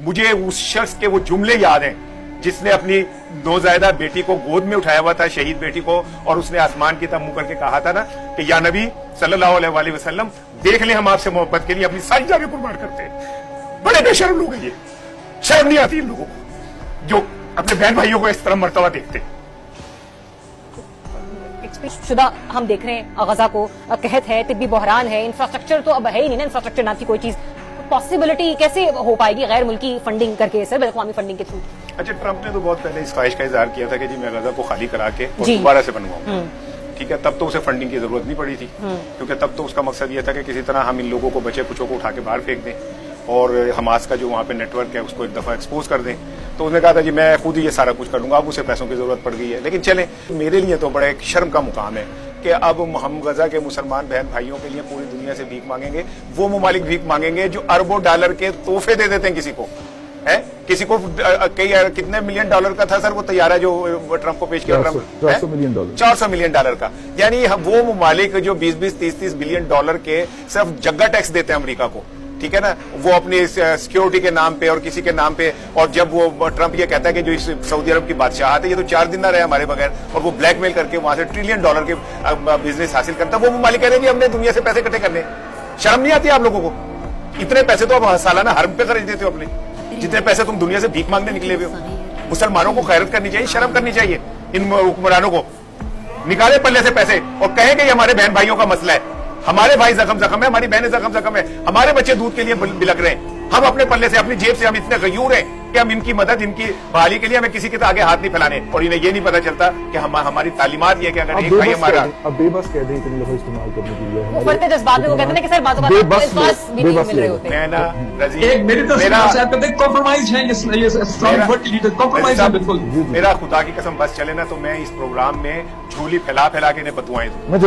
مجھے اس شخص کے وہ جملے یاد ہیں جس نے اپنی نوزائیدہ بیٹی کو گود میں اٹھایا ہوا تھا، شہید بیٹی کو، اور اس نے آسمان کی طرف منہ کر کے کہا تھا نا کہ یا نبی صلی اللہ علیہ وآلہ وسلم دیکھ لیں ہم آپ سے محبت کے لیے اپنی ساری جانیں قربان کرتے ہیں۔ بڑے بے شرم لوگ ہیں یہ، شرم نہیں آتی ان لوگوں کو جو اپنے بہن بھائیوں کو اس طرح مرتبہ دیکھتے ہیں۔ شدہ ہم دیکھ رہے ہیں غزہ کو قحط ہے، طبی بحران ہے، انفراسٹرکچر تو اب ہے ہی نہیں نا، انفراسٹرکچر نام کی کوئی چیز، پاسبلٹی کیسے ہو پائے گی غیر ملکی فنڈنگ کر کے، سر بین الاقوامی فنڈنگ کے تھرو؟ اچھا، ٹرمپ نے تو بہت پہلے اس خواہش کا اظہار کیا تھا کہ جی میں غزہ کو خالی کرا کے اور دوبارہ سے بنواؤں، ٹھیک ہے، تب تو اسے فنڈنگ کی ضرورت نہیں پڑی تھی، کیونکہ تب تو اس کا مقصد یہ تھا کہ کسی طرح ہم ان لوگوں کو بچے کچھوں کو اٹھا کے باہر پھینک دیں اور حماس کا جو وہاں پہ نیٹ ورک ہے اس کو ایک دفعہ ایکسپوز کر دیں۔ تو اس نے کہا تھا جی میں خود ہی یہ سارا کچھ کر لوں گا، اب اسے پیسوں کی ضرورت پڑ گئی ہے۔ لیکن چلیں، میرے لیے تو بڑا ایک شرم کا مقام ہے کہ اب ہم غزہ کے مسلمان بہن بھائیوں کے لیے پوری دنیا سے بھیک مانگیں گے، وہ ممالک بھیک مانگیں گے جو اربوں ڈالر کے تحفے دے دیتے ہیں کسی کو، ہے کسی کو کتنے ملین ڈالر کا تھا سر وہ طیارہ جو ٹرمپ کو پیش کیا، 400 ملین ڈالر کا، یعنی وہ ممالک جو 20 30 بلین ڈالر کے صرف جگہ ٹیکس دیتے ہیں امریکہ کو، ٹھیک ہے نا، وہ اپنی سیکیورٹی کے نام پہ اور کسی کے نام پہ، اور جب وہ ٹرمپ یہ کہتا ہے کہ جو اس سعودی عرب کی بادشاہت ہے یہ تو 4 دن نہ رہے ہمارے بغیر، اور وہ بلیک میل کر کے وہاں سے $1 ٹریلین کے بزنس حاصل کرتا ہے، وہ ممالک کہہ رہے ہیں جی ہم نے دنیا سے پیسے اکٹھے کرنے۔ شرم نہیں آتی آپ لوگوں کو؟ اتنے پیسے تو آپ سالانہ حرم پہ خرچ دیتے ہو اپنے، جتنے پیسے تم دنیا سے بھیک مانگنے نکلے ہوئے ہو۔ مسلمانوں کو خیرت کرنی چاہیے، شرم کرنی چاہیے ان حکمرانوں کو، نکالے پلے سے پیسے اور کہیں کہ یہ ہمارے بہن بھائیوں کا مسئلہ ہے، ہمارے بھائی زخم ہے، ہماری بہنیں زخم ہے، ہمارے بچے دودھ کے لیے بلک رہے ہیں، ہم اپنے پلے سے اپنی جیب سے ہم اتنے غیور ہیں کہ ہم ان کی مدد، ان کی بحالی کے لیے ہمیں کسی کے آگے ہاتھ نہیں پھیلانے، اور انہیں یہ نہیں پتا چلتا کہ ہماری تعلیمات یہ کہ اگر ایک بھائی ہمارا اب بے بس کہہ دیں اتنے لفظ استعمال کرنے کے لیے وہ فرتے جذبات میں وہ کہتے ہیں کہ سر باتوں کا الفاظ بھی نہیں مل رہے ہوتے ہیں۔ میں نا ایک میری تصویر سے آپ کہتے ہیں کمپرومائز ہے، یہ اسلامک ورڈ لیڈر کمپرومائز ہے بالکل۔ میرا خدا کی قسم بس چلے نا تو میں اس پروگرام میں جھولی پھیلا کے انہیں بدوائیں دوں۔